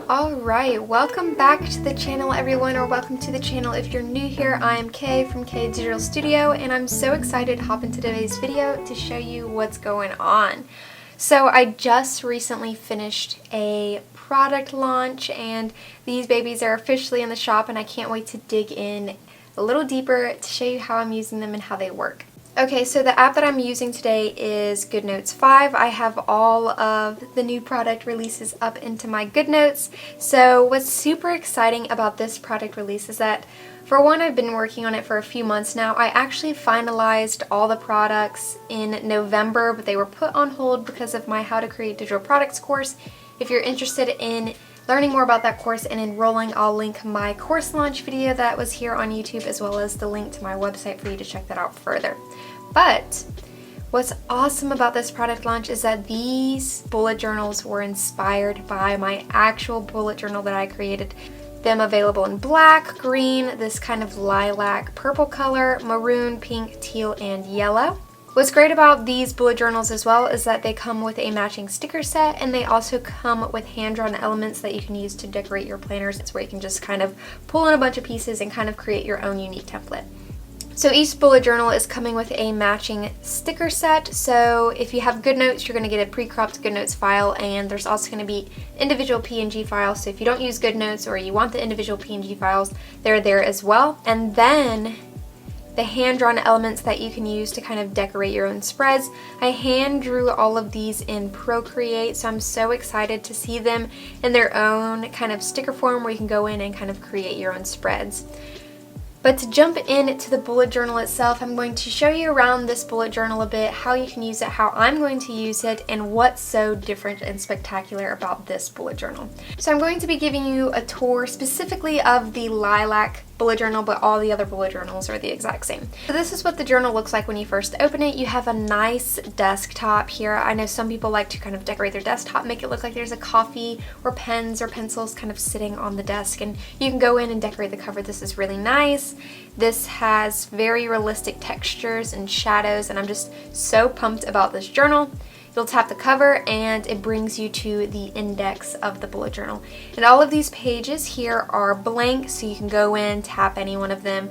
Alright, welcome back to the channel everyone, or welcome to the channel if you're new here. I am Kay from KDigitalStudio, and I'm so excited to hop into today's video to show you what's going on. So I just recently finished a product launch, and these babies are officially in the shop, and I can't wait to dig in a little deeper to show you how I'm using them and how they work. Okay, so the app that I'm using today is GoodNotes 5. I have all of the new product releases up into my GoodNotes. So what's super exciting about this product release is that, for one, I've been working on it for a few months now. I actually finalized all the products in November, but they were put on hold because of my How to Create Digital Products course. If you're interested in learning more about that course and enrolling, I'll link my course launch video that was here on YouTube, as well as the link to my website for you to check that out further. But what's awesome about this product launch is that these bullet journals were inspired by my actual bullet journal that I created. Them available in black, green, this kind of lilac purple color, maroon, pink, teal, and yellow. What's great about these bullet journals as well is that they come with a matching sticker set, and they also come with hand-drawn elements that you can use to decorate your planners. It's where you can just kind of pull in a bunch of pieces and kind of create your own unique template. So each bullet journal is coming with a matching sticker set. So if you have GoodNotes, you're going to get a pre-cropped GoodNotes file, and there's also going to be individual PNG files. So if you don't use GoodNotes or you want the individual PNG files, they're there as well. And then the hand-drawn elements that you can use to kind of decorate your own spreads. I hand drew all of these in Procreate, so I'm so excited to see them in their own kind of sticker form where you can go in and kind of create your own spreads. But to jump into the bullet journal itself, I'm going to show you around this bullet journal a bit, how you can use it, how I'm going to use it, and what's so different and spectacular about this bullet journal. So I'm going to be giving you a tour specifically of the lilac bullet journal, but all the other bullet journals are the exact same. So this is what the journal looks like when you first open it. You have a nice desktop here. I know some people like to kind of decorate their desktop, make it look like there's a coffee or pens or pencils kind of sitting on the desk, and you can go in and decorate the cover. This is really nice. This has very realistic textures and shadows, and I'm just so pumped about this journal. You'll tap the cover and it brings you to the index of the bullet journal. And all of these pages here are blank, so you can go in, tap any one of them,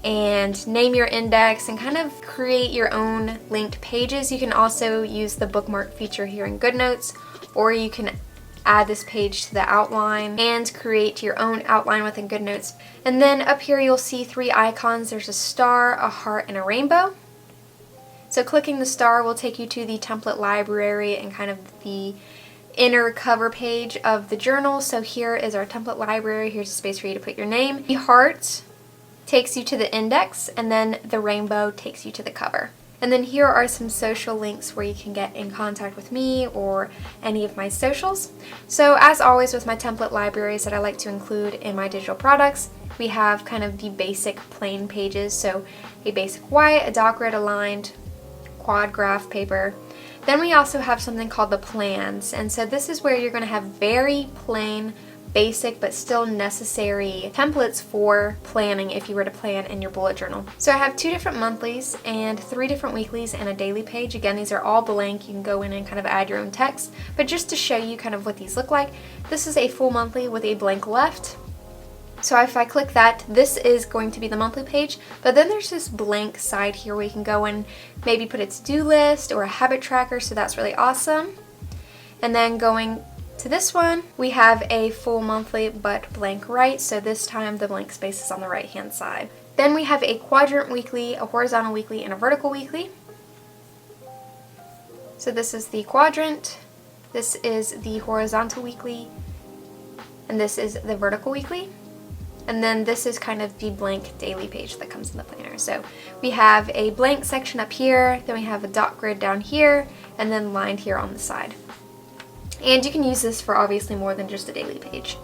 and name your index and kind of create your own linked pages. You can also use the bookmark feature here in GoodNotes, or you can add this page to the outline and create your own outline within GoodNotes. And then up here you'll see three icons. There's a star, a heart, and a rainbow. So clicking the star will take you to the template library and kind of the inner cover page of the journal. So here is our template library. Here's a space for you to put your name. The heart takes you to the index, and then the rainbow takes you to the cover. And then here are some social links where you can get in contact with me or any of my socials. So as always with my template libraries that I like to include in my digital products, we have kind of the basic plain pages. So a basic white, a doc grid aligned, quad graph paper. Then we also have something called the plans, and so this is where you're going to have very plain, basic, but still necessary templates for planning if you were to plan in your bullet journal. So I have 2 different monthlies and 3 different weeklies and a daily page. Again, these are all blank. You can go in and kind of add your own text, but just to show you kind of what these look like, this is a full monthly with a blank left. So if I click that, this is going to be the monthly page, but then there's this blank side here where you can go and maybe put a to-do list or a habit tracker, so that's really awesome. And then going to this one, we have a full monthly but blank right, so this time the blank space is on the right hand side. Then we have a quadrant weekly, a horizontal weekly, and a vertical weekly. So this is the quadrant, this is the horizontal weekly, and this is the vertical weekly. And then this is kind of the blank daily page that comes in the planner. So we have a blank section up here, then we have a dot grid down here, and then lined here on the side. And you can use this for obviously more than just a daily page.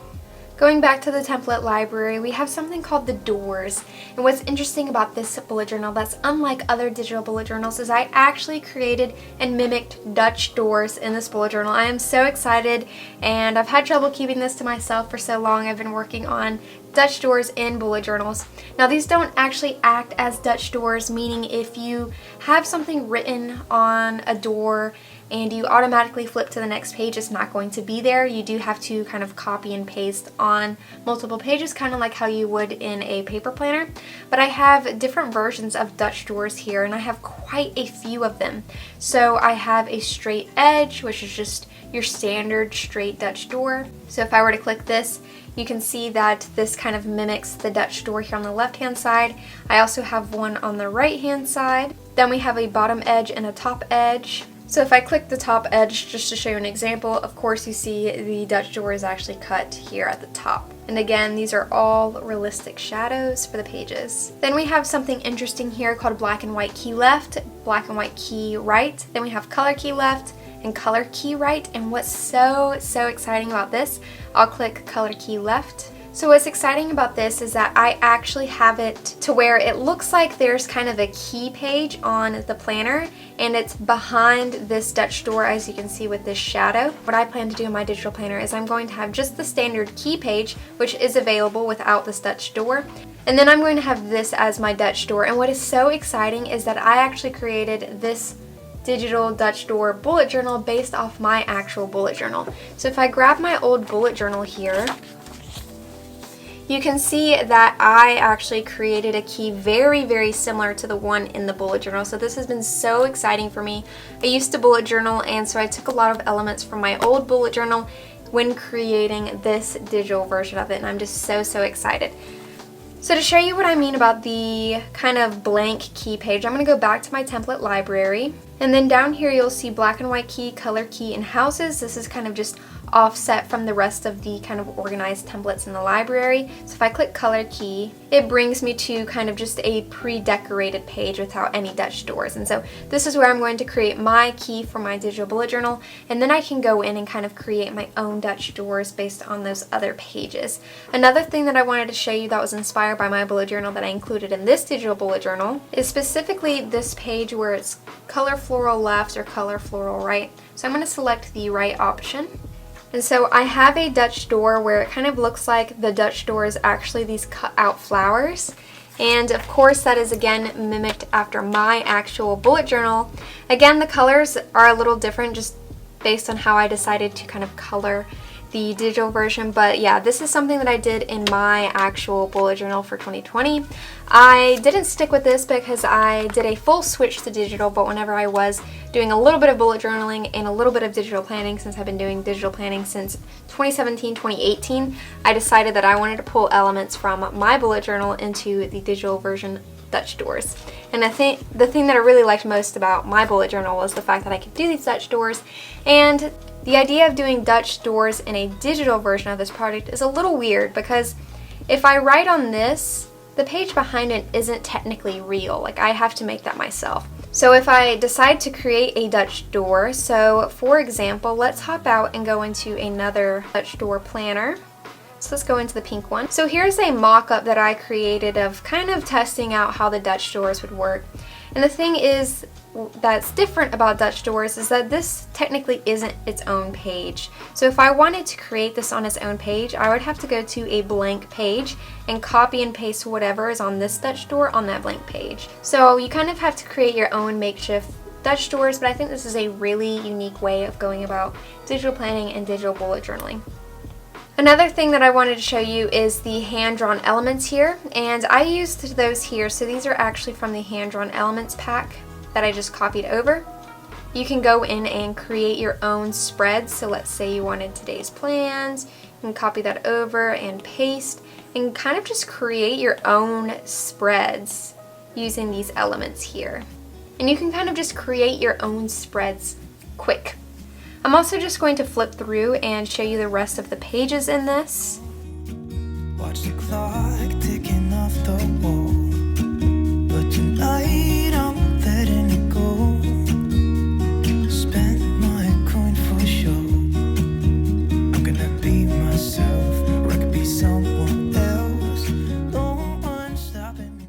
Going back to the template library, we have something called the doors. And what's interesting about this bullet journal that's unlike other digital bullet journals is I actually created and mimicked Dutch doors in this bullet journal. I am so excited, and I've had trouble keeping this to myself for so long. I've been working on Dutch doors in bullet journals. Now these don't actually act as Dutch doors, meaning if you have something written on a door and you automatically flip to the next page, it's not going to be there. You do have to kind of copy and paste on multiple pages, kind of like how you would in a paper planner. But I have different versions of Dutch doors here, and I have quite a few of them. So I have a straight edge, which is just your standard straight Dutch door. So if I were to click this, you can see that this kind of mimics the Dutch door here on the left hand side. I also have one on the right hand side. Then we have a bottom edge and a top edge. So if I click the top edge, just to show you an example, of course you see the Dutch door is actually cut here at the top. And again, these are all realistic shadows for the pages. Then we have something interesting here called black and white key left, black and white key right. Then we have color key left and color key right. And what's so exciting about this, I'll click color key left. So what's exciting about this is that I actually have it to where it looks like there's kind of a key page on the planner, and it's behind this Dutch door, as you can see with this shadow. What I plan to do in my digital planner is I'm going to have just the standard key page, which is available without this Dutch door. And then I'm going to have this as my Dutch door. And what is so exciting is that I actually created this digital Dutch door bullet journal based off my actual bullet journal. So if I grab my old bullet journal here, you can see that I actually created a key very similar to the one in the bullet journal. So this has been so exciting for me. I used to bullet journal, and so I took a lot of elements from my old bullet journal when creating this digital version of it, and I'm just so excited. So to show you what I mean about the kind of blank key page, I'm going to go back to my template library, and then down here you'll see black and white key, color key, and houses. This is kind of just offset from the rest of the kind of organized templates in the library. So if I click color key, it brings me to kind of just a pre-decorated page without any Dutch doors. And so this is where I'm going to create my key for my digital bullet journal, and then I can go in and kind of create my own Dutch doors based on those other pages. Another thing that I wanted to show you that was inspired by my bullet journal that I included in this digital bullet journal is specifically this page where it's color floral left or color floral right. So I'm going to select the right option. And so I have a Dutch door where it kind of looks like the Dutch door is actually these cut out flowers. And of course that is again mimicked after my actual bullet journal. Again, the colors are a little different just based on how I decided to kind of color the digital version, but yeah, this is something that I did in my actual bullet journal for 2020. I didn't stick with this because I did a full switch to digital, but whenever I was doing a little bit of bullet journaling and a little bit of digital planning, since I've been doing digital planning since 2017, 2018, I decided that I wanted to pull elements from my bullet journal into the digital version Dutch doors. And I think the thing that I really liked most about my bullet journal was the fact that I could do these Dutch doors, and the idea of doing Dutch doors in a digital version of this project is a little weird because if I write on this, the page behind it isn't technically real. Like, I have to make that myself. So if I decide to create a Dutch door, so for example, let's hop out and go into another Dutch door planner. So let's go into the pink one. So here's a mock-up that I created of kind of testing out how the Dutch doors would work. And the thing is that's different about Dutch doors is that this technically isn't its own page. So if I wanted to create this on its own page, I would have to go to a blank page and copy and paste whatever is on this Dutch door on that blank page. So you kind of have to create your own makeshift Dutch doors, but I think this is a really unique way of going about digital planning and digital bullet journaling. Another thing that I wanted to show you is the hand-drawn elements here, and I used those here. So these are actually from the hand-drawn elements pack that I just copied over. You can go in and create your own spreads. So let's say you wanted today's plans, you can copy that over and paste and kind of just create your own spreads using these elements here. And you can kind of just create your own spreads quick. I'm also just going to flip through and show you the rest of the pages in this. Watch the clock ticking off the wall, but tonight I'm letting it go. Spend my coin for sure. I'm gonna be myself, or I could be someone else. No one's stopping me.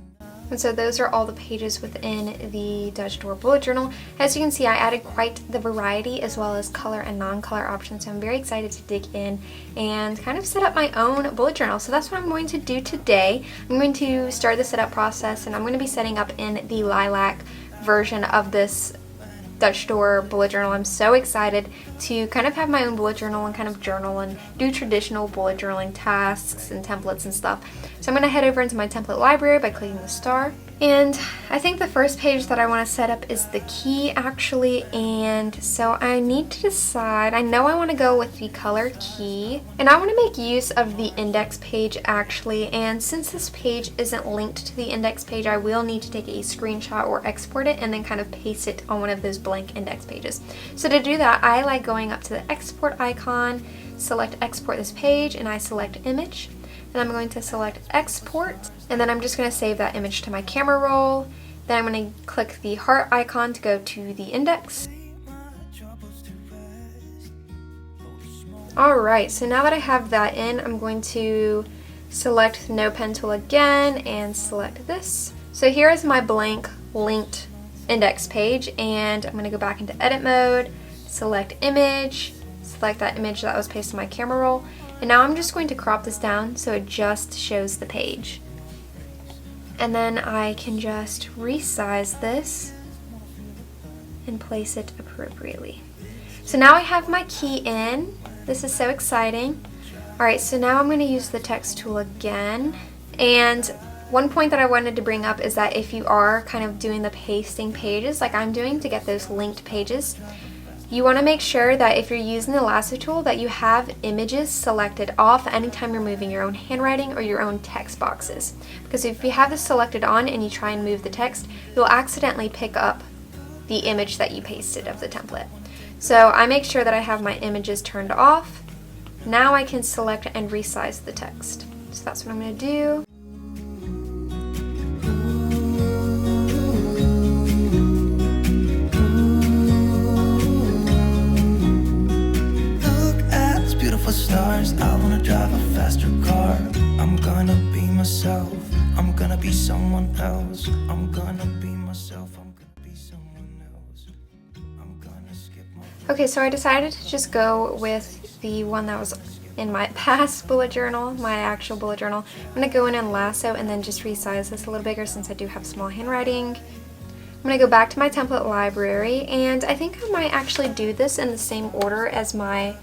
And so those are all the pages within the Dutch door bullet journal. As you can see, I added quite the variety as well as color and non-color options. So I'm very excited to dig in and kind of set up my own bullet journal. So that's what I'm going to do today. I'm going to start the setup process, and I'm going to be setting up in the lilac version of this Dutch Door bullet journal. I'm so excited to kind of have my own bullet journal and kind of journal and do traditional bullet journaling tasks and templates and stuff. So I'm going to head over into my template library by clicking the star. And I think the first page that I want to set up is the key actually, and so I need to decide. I know I want to go with the color key, and I want to make use of the index page actually, and since this page isn't linked to the index page, I will need to take a screenshot or export it and then kind of paste it on one of those blank index pages. So to do that, I like going up to the export icon, select export this page, and I select image. And I'm going to select export, and then I'm just going to save that image to my camera roll. Then I'm going to click the heart icon to go to the index. Alright, so now that I have that in, I'm going to select the no pen tool again and select this. So here is my blank linked index page, and I'm going to go back into edit mode, select image, select that image that was pasted in my camera roll. And now I'm just going to crop this down so it just shows the page. And then I can just resize this and place it appropriately. So now I have my key in. This is so exciting. Alright, so now I'm going to use the text tool again. And one point that I wanted to bring up is that if you are kind of doing the pasting pages like I'm doing to get those linked pages, you want to make sure that if you're using the lasso tool that you have images selected off anytime you're moving your own handwriting or your own text boxes. Because if you have this selected on and you try and move the text, you'll accidentally pick up the image that you pasted of the template. So I make sure that I have my images turned off. Now I can select and resize the text. So that's what I'm going to do. Stars, I wanna drive a faster car. I'm gonna be myself. I'm gonna be someone else. I'm gonna be myself. I'm gonna be someone else. I'm gonna skip my... Okay, so I decided to just go with the one that was in my past bullet journal, my actual bullet journal. I'm gonna go in and lasso and then just resize this a little bigger since I do have small handwriting. I'm gonna go back to my template library, and I think I might actually do this in the same order as my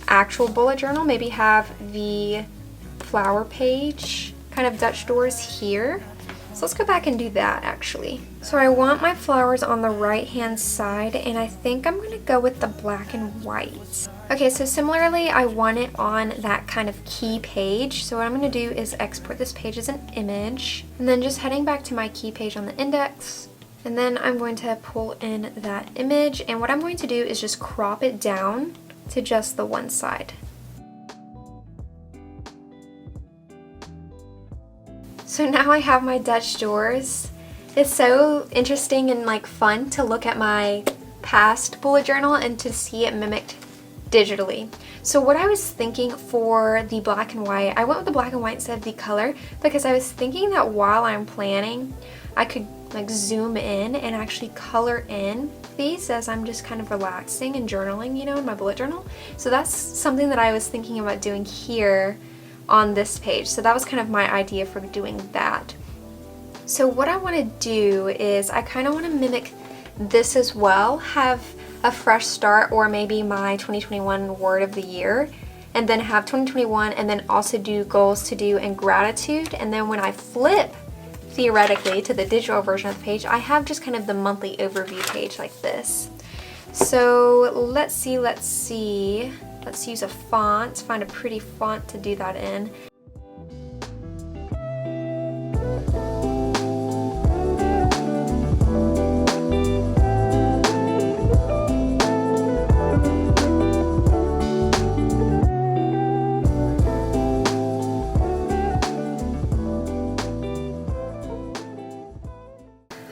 actual bullet journal. Maybe have the flower page kind of Dutch doors here. So let's go back and do that actually. So I want my flowers on the right hand side, and I think I'm gonna go with the black and white. Okay, so similarly I want it on that kind of key page. So what I'm gonna do is export this page as an image, and then just heading back to my key page on the index, and then I'm going to pull in that image, and what I'm going to do is just crop it down to just the one side. So now I have my Dutch doors. It's so interesting and like fun to look at my past bullet journal and to see it mimicked digitally. So what I was thinking for the black and white, I went with the black and white instead of the color because I was thinking that while I'm planning, I could like zoom in and actually color in these as I'm just kind of relaxing and journaling, you know, in my bullet journal. So that's something that I was thinking about doing here on this page. So that was kind of my idea for doing that. So what I want to do is I kind of want to mimic this as well, have a fresh start or maybe my 2021 word of the year, and then have 2021 and then also do goals to do and gratitude, and then when I flip theoretically to the digital version of the page, I have just kind of the monthly overview page like this. So let's see, let's use a font, find a pretty font to do that in.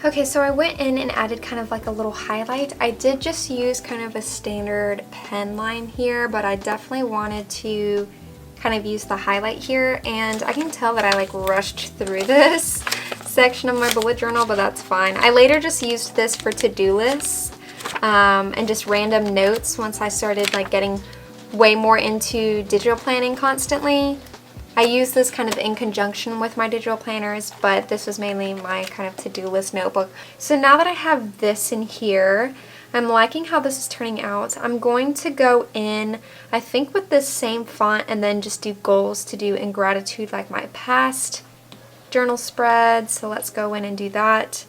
Okay, so I went in and added kind of like a little highlight. I did just use kind of a standard pen line here, but I definitely wanted to kind of use the highlight here, and I can tell that I like rushed through this section of my bullet journal, but that's fine. I later just used this for to-do lists and just random notes once I started like getting way more into digital planning constantly. I use this kind of in conjunction with my digital planners, but this was mainly my kind of to-do list notebook. So now that I have this in here, I'm liking how this is turning out. I'm going to go in, I think, with this same font and then just do goals to do in gratitude like my past journal spread. So let's go in and do that.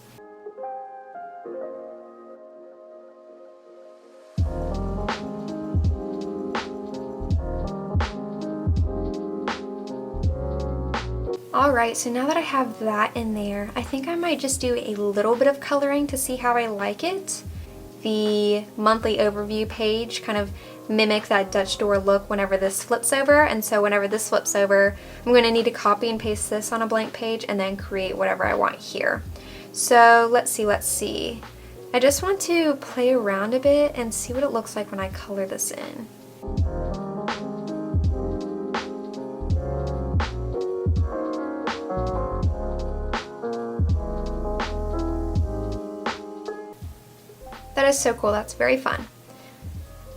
Alright, so now that I have that in there, I think I might just do a little bit of coloring to see how I like it. The monthly overview page kind of mimic that Dutch door look whenever this flips over, and so whenever this flips over, I'm going to need to copy and paste this on a blank page and then create whatever I want here. So let's see. I just want to play around a bit and see what it looks like when I color this in. That is so cool. That's very fun.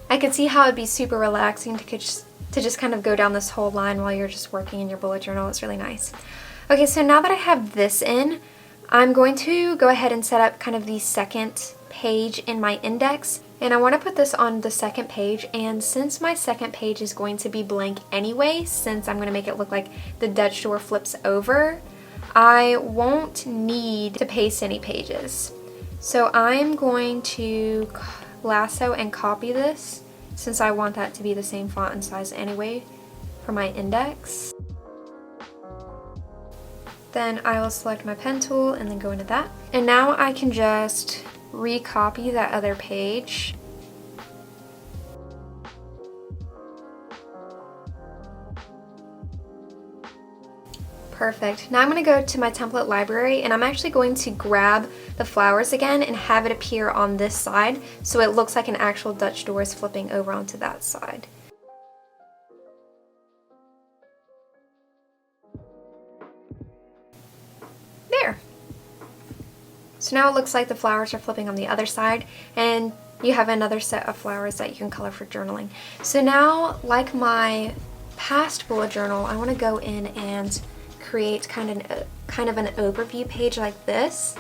I could see how it'd be super relaxing to just kind of go down this whole line while you're just working in your bullet journal. It's really nice. Okay, so now that I have this in, I'm going to go ahead and set up kind of the second page in my index. And I want to put this on the second page, and since my second page is going to be blank anyway, since I'm going to make it look like the Dutch door flips over, I won't need to paste any pages. So I'm going to lasso and copy this, since I want that to be the same font and size anyway for my index. Then I will select my pen tool and then go into that. And now I can just recopy that other page. Perfect. Now I'm going to go to my template library, and I'm actually going to grab the flowers again and have it appear on this side so it looks like an actual Dutch door is flipping over onto that side. There. So now it looks like the flowers are flipping on the other side, and you have another set of flowers that you can color for journaling. So now, like my past bullet journal, I want to go in and create kind of an overview page like this.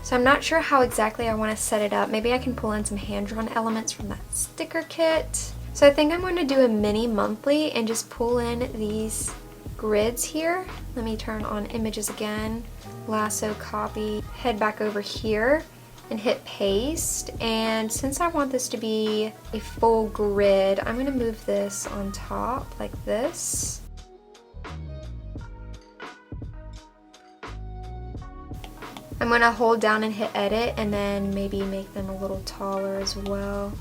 So I'm not sure how exactly I want to set it up. Maybe I can pull in some hand-drawn elements from that sticker kit. So I think I'm going to do a mini monthly and just pull in these grids here. Let me turn on images again, lasso, copy, head back over here and hit paste. And since I want this to be a full grid, I'm going to move this on top like this. I'm going to hold down and hit edit and then maybe make them a little taller as well.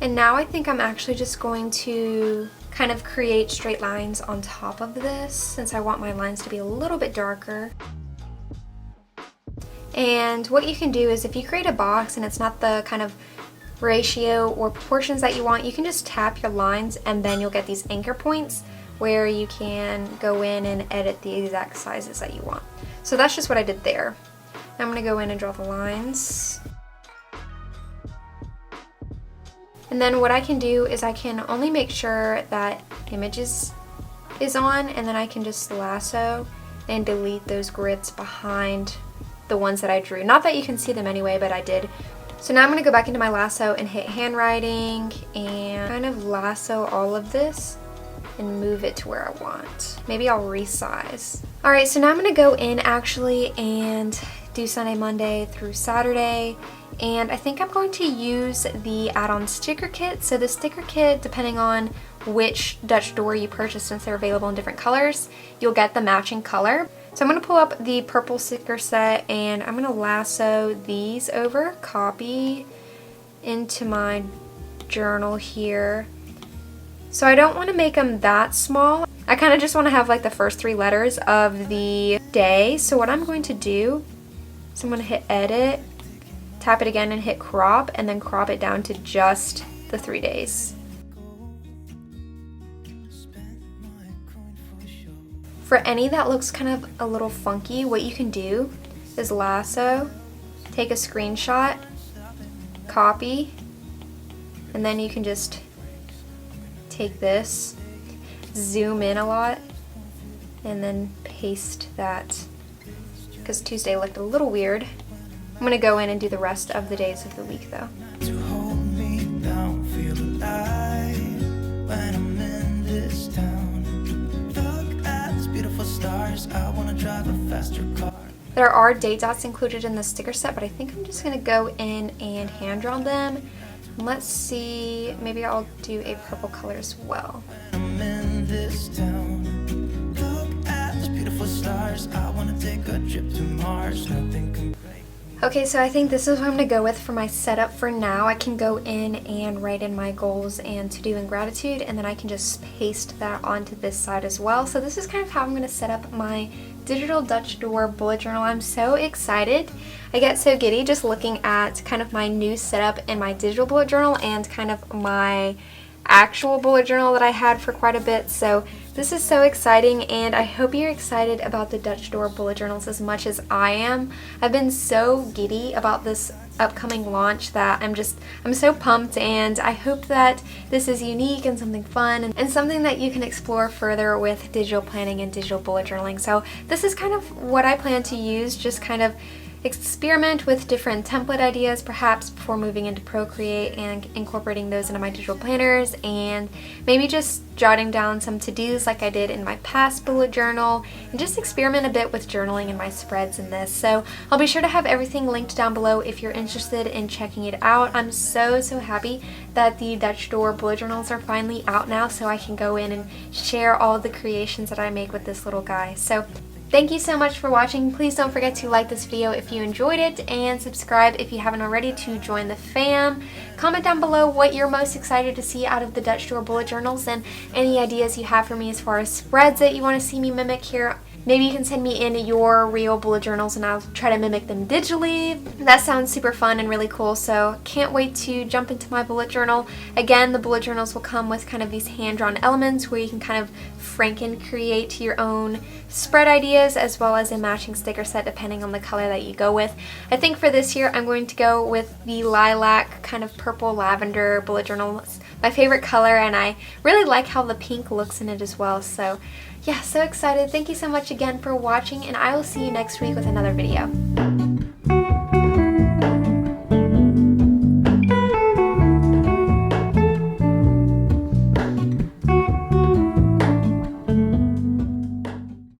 And now I think I'm actually just going to kind of create straight lines on top of this, since I want my lines to be a little bit darker. And what you can do is, if you create a box and it's not the kind of ratio or proportions that you want, you can just tap your lines and then you'll get these anchor points where you can go in and edit the exact sizes that you want. So that's just what I did there. Now I'm going to go in and draw the lines. And then what I can do is I can only make sure that images is on, and then I can just lasso and delete those grids behind the ones that I drew. Not that you can see them anyway, but I did. So now I'm going to go back into my lasso and hit handwriting and kind of lasso all of this and move it to where I want. Maybe I'll resize. Alright, so now I'm going to go in actually and do Sunday, Monday through Saturday, and I think I'm going to use the add-on sticker kit. So the sticker kit, depending on which Dutch door you purchase, since they're available in different colors, you'll get the matching color. So I'm going to pull up the purple sticker set and I'm going to lasso these over, copy into my journal here. So I don't want to make them that small. I kind of just want to have like the first 3 letters of the day. So what I'm going to do is I'm going to hit edit, tap it again and hit crop, and then crop it down to just the 3 days. For any that looks kind of a little funky, what you can do is lasso, take a screenshot, copy, and then you can just take this, zoom in a lot, and then paste that because Tuesday looked a little weird. I'm going to go in and do the rest of the days of the week though. To hold me down, feel alive when I'm in this town. Look at these beautiful stars, I wanna drive a faster car. There are date dots included in the sticker set, but I think I'm just going to go in and hand draw them. Let's see, maybe I'll do a purple color as well. I'm in this town. Look at these beautiful stars, I wanna take a trip to Mars. Nothing can break. Okay, so I think this is what I'm going to go with for my setup for now. I can go in and write in my goals and to-do and gratitude, and then I can just paste that onto this side as well. So this is kind of how I'm going to set up my digital Dutch door bullet journal. I'm so excited. I get so giddy just looking at kind of my new setup in my digital bullet journal and kind of my actual bullet journal that I had for quite a bit. So this is so exciting, and I hope you're excited about the Dutch door bullet journals as much as I am. I've been so giddy about this upcoming launch that I'm so pumped, and I hope that this is unique and something fun and something that you can explore further with digital planning and digital bullet journaling. So this is kind of what I plan to use, just kind of experiment with different template ideas perhaps before moving into Procreate and incorporating those into my digital planners, and maybe just jotting down some to-dos like I did in my past bullet journal, and just experiment a bit with journaling in my spreads in this. So I'll be sure to have everything linked down below if you're interested in checking it out. I'm so happy that the Dutch door bullet journals are finally out now, so I can go in and share all the creations that I make with this little guy. So thank you so much for watching. Please don't forget to like this video if you enjoyed it, and subscribe if you haven't already to join the fam. Comment down below what you're most excited to see out of the Dutch door bullet journals, and any ideas you have for me as far as spreads that you want to see me mimic here. Maybe you can send me in your real bullet journals and I'll try to mimic them digitally. That sounds super fun and really cool, so can't wait to jump into my bullet journal. Again, the bullet journals will come with kind of these hand-drawn elements where you can kind of create your own spread ideas, as well as a matching sticker set depending on the color that you go with. I think for this year I'm going to go with the lilac kind of purple lavender bullet journal. It's my favorite color, and I really like how the pink looks in it as well. So yeah, so excited. Thank you so much again for watching, and I will see you next week with another video.